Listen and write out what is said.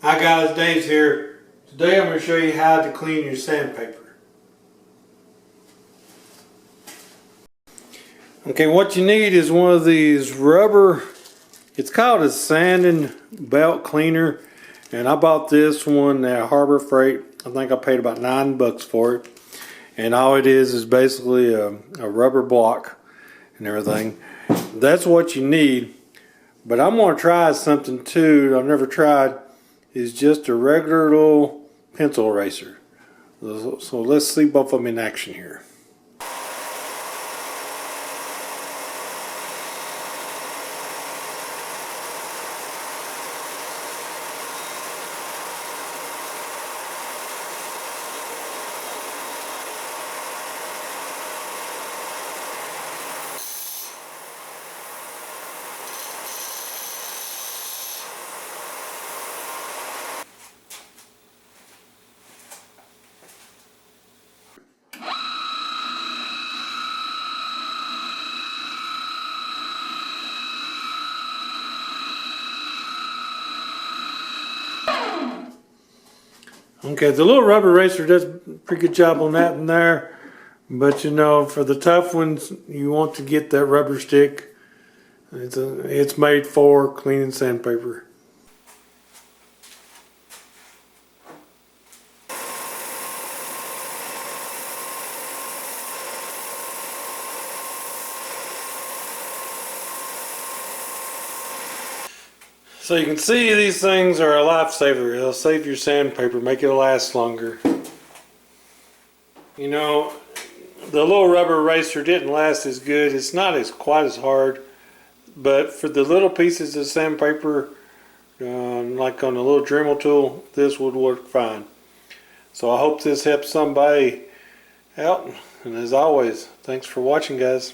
Hi guys, Dave's here. Today I'm going to show you how to clean your sandpaper. Okay, what you need is one of these rubber, it's called a sanding belt cleaner, and I bought this one at Harbor Freight. I think I paid about $9 for it, and all it is basically a rubber block and everything. That's what you need, but I'm going to try something too I've never tried. Is just a regular little pencil eraser. So let's see both of them in action here. Okay, the little rubber eraser does a pretty good job on that in there, but you know, for the tough ones, you want to get that rubber stick. It's made for cleaning sandpaper. So you can see these things are a lifesaver. They'll save your sandpaper, make it last longer. You know, the little rubber eraser didn't last as good. It's not quite as hard, but for the little pieces of sandpaper, like on the little Dremel tool, this would work fine. So I hope this helps somebody out. And as always, thanks for watching, guys.